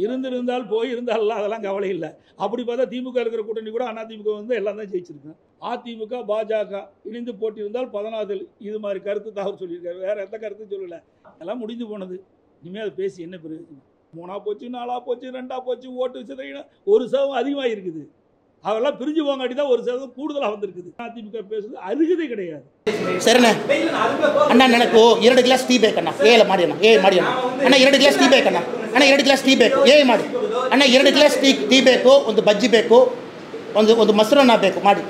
இருந்திருந்தால் போயிருந்தால் அதெல்லாம் கவலை இல்லை. அப்படி பார்த்தா திமுக இருக்கிற கூட்டணி கூட அதிமுக வந்து எல்லாம் தான் ஜெயிச்சிருக்கேன். அதிமுக பாஜக இணைந்து போட்டியிருந்தால் 14 இது மாதிரி கருத்து தான் சொல்லியிருக்காரு. வேற எந்த கருத்தும் சொல்லலை. அதெல்லாம் முடிந்து போனது. இனிமேல் அதை பேசி என்ன பிரயோஜனம்? 3ஆ போச்சு, 4ஆ போச்சு, 2ஆ போச்சு, ஓட்டு சிதறினா 1% அதிகமாக இருக்குது. அதெல்லாம் பிரிஞ்சு போங்காட்டி தான் 1% கூடுதலாக வந்திருக்குது. அதிமுக பேசுறது அருகதை கிடையாது. சரிண்ணே அண்ணா எனக்கு 2 ಗ್ಲಾಸ್ ಟೀ ಬೇಕಣ್ಣ. ಮಾಡಿ ಅಣ್ಣ ಮಾಡಿ ಅಣ್ಣ ಅಣ್ಣ 2 ಗ್ಲಾಸ್ ಟೀ ಬೇಕಣ್ಣ ಅಣ್ಣ 2 ಗ್ಲಾಸ್ ಟೀ ಬೇಕು ಮಾಡಿ ಅಣ್ಣ 2 ಗ್ಲಾಸ್ ಟೀ ಬೇಕು, ಒಂದು ಬಜ್ಜಿ ಬೇಕು, ಒಂದು ಮೊಸರನ್ನ ಬೇಕು ಮಾಡಿ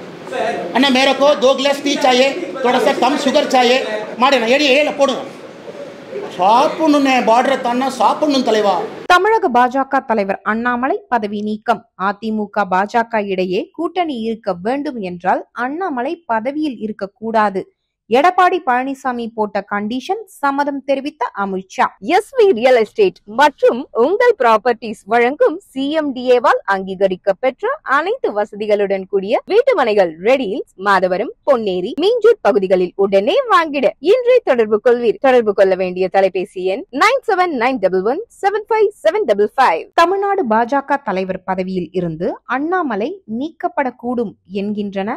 ಅಣ್ಣ. मेरे को 2 ಗ್ಲಾಸ್ ಟೀ चाहिए, थोड़ा सा कम शुगर चाहिए ಮಾಡಿ ಅಣ್ಣ. ಹೇಳ போடுங்க. சாப்பிடணுன்னே பார்டர் தானா சாப்பிடணும் தலைவா. தமிழக பாஜக தலைவர் அண்ணாமலை பதவி நீக்கம். அதிமுக பாஜக இடையே கூட்டணி இருக்க வேண்டும் என்றால் அண்ணாமலை பதவியில் இருக்கக்கூடாது. எடப்பாடி பழனிசாமி போட்ட கண்டிஷன் சம்மதம் தெரிவித்த அமித்ஷா. எஸ்வி ரியல் எஸ்டேட் மற்றும் உங்கள் ப்ராப்பர்ட்டிஸ் வழங்கும் CMDA-வால் அங்கீகரிக்க பெற்ற அனைத்து வசதிகளுடன் கூடிய வீட்டுமனைகள் ரெடியில்ஸ், மாதவரம், பொன்னேரி, மீஞ்சூர் பகுதிகளில் உடனே வாங்கிட இன்றே தொடர்பு கொள்வீர். தொடர்பு கொள்ள வேண்டிய தொலைபேசி எண் 9791175755. தமிழ்நாடு பாஜக தலைவர் பதவியில் இருந்து அண்ணாமலை நீக்கப்படக்கூடும் என்கின்றன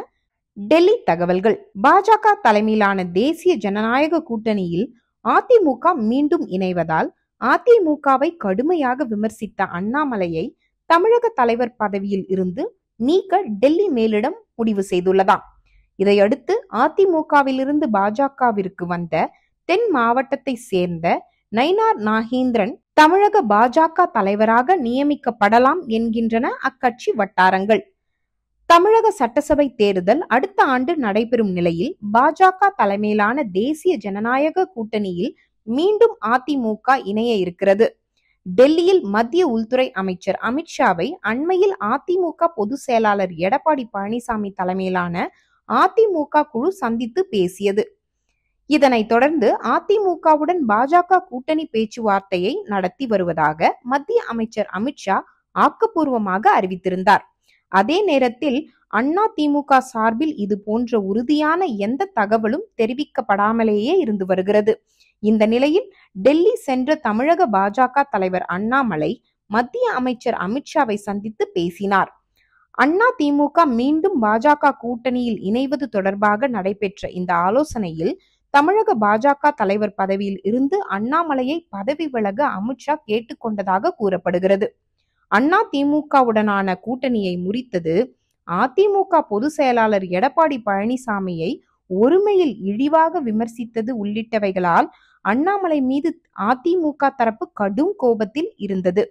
டெல்லி தகவல்கள். பாஜக தலைமையிலான தேசிய ஜனநாயக கூட்டணியில் அதிமுக மீண்டும் இணைவதால் அதிமுகவை கடுமையாக விமர்சித்த அண்ணாமலையை தமிழக தலைவர் பதவியில் இருந்து நீக்க டெல்லி மேலிடம் முடிவு செய்துள்ளதாம். இதையடுத்து அதிமுகவிலிருந்து பாஜகவிற்கு வந்த தென் மாவட்டத்தை சேர்ந்த நயினார் நாகேந்திரன் தமிழக பாஜக தலைவராக நியமிக்கப்படலாம் என்கின்றன அக்கட்சி வட்டாரங்கள். தமிழக சட்டசபை தேர்தல் அடுத்த ஆண்டு நடைபெறும் நிலையில் பாஜக தலைமையிலான தேசிய ஜனநாயக கூட்டணியில் மீண்டும் அதிமுக இணைய இருக்கிறது. டெல்லியில் மத்திய உள்துறை அமைச்சர் அமித்ஷாவை அண்மையில் அதிமுக பொதுச் செயலாளர் எடப்பாடி பழனிசாமி தலைமையிலான அதிமுக குழு சந்தித்து பேசியது. இதனைத் தொடர்ந்து அதிமுகவுடன் பாஜக கூட்டணி பேச்சுவார்த்தையை நடத்தி வருவதாக மத்திய அமைச்சர் அமித்ஷா ஆக்கப்பூர்வமாக அறிவித்திருந்தார். அதே நேரத்தில் அதிமுக சார்பில் இது போன்ற உறுதியான எந்த தகவலும் தெரிவிக்கப்படாமலேயே இருந்து வருகிறது. இந்த நிலையில் டெல்லி சென்ற தமிழக பாஜக தலைவர் அண்ணாமலை மத்திய அமைச்சர் அமித்ஷாவை சந்தித்து பேசினார். அதிமுக மீண்டும் பாஜக கூட்டணியில் இணைவது தொடர்பாக நடைபெற்ற இந்த ஆலோசனையில் தமிழக பாஜக தலைவர் பதவியில் இருந்து அண்ணாமலையை பதவி விலக அமித்ஷா கேட்டுக்கொண்டதாக கூறப்படுகிறது. அதிமுகவுடனான கூட்டணியை முறித்தது, அதிமுக பொதுச் செயலாளர் எடப்பாடி பழனிசாமியை ஒருமையில் இழிவாக விமர்சித்தது உள்ளிட்டவைகளால் அண்ணாமலை மீது அதிமுக தரப்பு கடும் கோபத்தில் இருந்தது.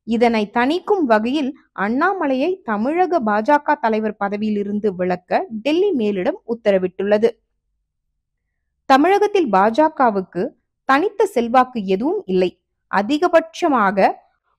இதனை தணிக்கும் வகையில் அண்ணாமலையை தமிழக பாஜக தலைவர் பதவியில் இருந்து விலக்க டெல்லி மேலிடம் உத்தரவிட்டுள்ளது. தமிழகத்தில் பாஜகவுக்கு தனித்த செல்வாக்கு எதுவும் இல்லை. அதிகபட்சமாக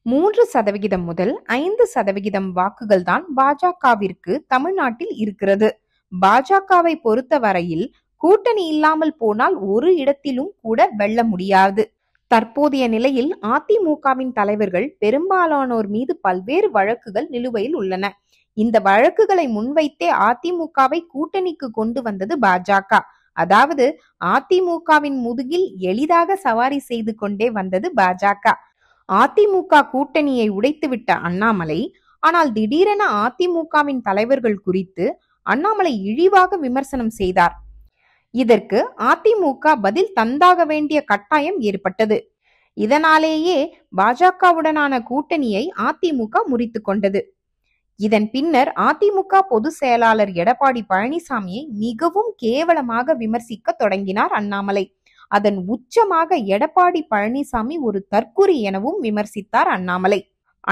3% முதல் 5% வாக்குகள் தான் பாஜகவிற்கு தமிழ்நாட்டில் இருக்கிறது. பாஜகவை பொறுத்தவரையில் கூட்டணி இல்லாமல் போனால் ஒரு இடத்திலும் கூட வெல்ல முடியாது. தற்போதைய நிலையில் அதிமுகவின் தலைவர்கள் பெரும்பாலானோர் மீது பல்வேறு வழக்குகள் நிலுவையில் உள்ளன. இந்த வழக்குகளை முன்வைத்தே அதிமுகவை கூட்டணிக்கு கொண்டு வந்தது பாஜக. அதாவது அதிமுகவின் முதுகில் எளிதாக சவாரி செய்து கொண்டே வந்தது பாஜக. அதிமுக கூட்டணியை உடைத்துவிட்ட அண்ணாமலை ஆனால் திடீரென அதிமுகவின் தலைவர்கள் குறித்து அண்ணாமலை இழிவாக விமர்சனம் செய்தார். இதற்கு அதிமுக பதில் தந்தாக வேண்டிய கட்டாயம் ஏற்பட்டது. இதனாலேயே பாஜகவுடனான கூட்டணியை அதிமுக முறித்து கொண்டது. இதன் பின்னர் அதிமுக பொதுச் செயலாளர் எடப்பாடி பழனிசாமியை மிகவும் கேவலமாக விமர்சிக்க தொடங்கினார் அண்ணாமலை. அதன் உச்சமாக எடப்பாடி பழனிசாமி ஒரு தற்குறி எனவும் விமர்சித்தார் அண்ணாமலை.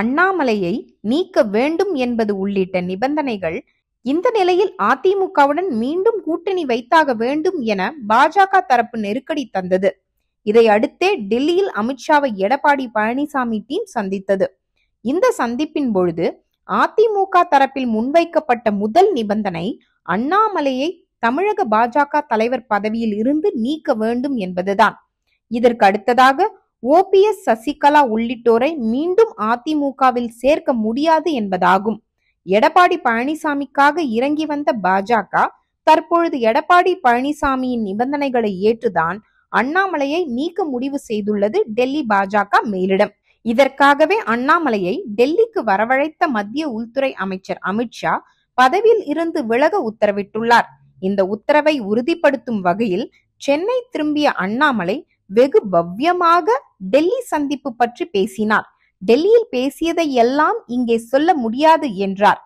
அண்ணாமலையை நீக்க வேண்டும் என்பது உள்ளிட்ட நிபந்தனைகள். இந்த நிலையில் அதிமுகவுடன் மீண்டும் கூட்டணி வைத்தாக வேண்டும் என பாஜக தரப்பு நெருக்கடி தந்தது. இதை அடுத்தே டெல்லியில் அமித்ஷாவை எடப்பாடி பழனிசாமி டீம் சந்தித்தது. இந்த சந்திப்பின் பொழுது அதிமுக தரப்பில் முன்வைக்கப்பட்ட முதல் நிபந்தனை அண்ணாமலையை தமிழக பாஜக தலைவர் பதவியில் இருந்து நீக்க வேண்டும் என்பதுதான். இதற்கு அடுத்ததாக OPS, சசிகலா உள்ளிட்டோரை மீண்டும் அதிமுகவில் சேர்க்க முடியாது என்பதாகும். எடப்பாடி பழனிசாமிக்காக இறங்கி வந்த பாஜக தற்பொழுது எடப்பாடி பழனிசாமியின் நிபந்தனைகளை ஏற்றுதான் அண்ணாமலையை நீக்க முடிவு செய்துள்ளது டெல்லி பாஜக மேலிடம். இதற்காகவே அண்ணாமலையை டெல்லிக்கு வரவழைத்த மத்திய உள்துறை அமைச்சர் அமித்ஷா பதவியில் இருந்து விலக உத்தரவிட்டுள்ளார். இந்த உத்தரவை உறுதிப்படுத்தும் வகையில் சென்னை திரும்பிய அண்ணாமலை வெகு பவ்யமாக டெல்லி சந்திப்பு பற்றி பேசினார். டெல்லியில் பேசியதை எல்லாம் இங்கே சொல்ல முடியாது என்றார்.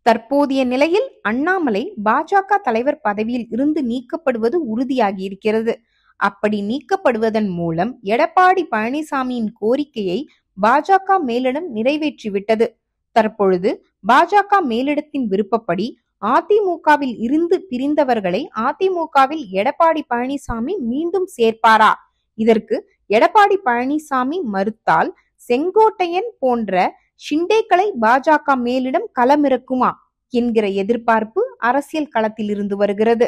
தற்போதைய நிலையில் அண்ணாமலை பாஜக தலைவர் பதவியில் இருந்து நீக்கப்படுவது உறுதியாகி இருக்கிறது. அப்படி நீக்கப்படுவதன் மூலம் எடப்பாடி பழனிசாமியின் கோரிக்கையை பாஜக மேலிடம் நிறைவேற்றிவிட்டது. தற்பொழுது பாஜக மேலிடத்தின் விருப்பப்படி அதிமுகவில் இருந்து பிரிந்தவர்களை அதிமுகவில் எடப்பாடி பழனிசாமி மீண்டும் சேர்ப்பாரா? இதற்கு எடப்பாடி பழனிசாமி மறுத்தால் செங்கோட்டையன் போன்ற ஷிண்டேக்களை பாஜக மேலிடம் களமிறக்குமா என்கிற எதிர்பார்ப்பு அரசியல் களத்தில் இருந்து வருகிறது.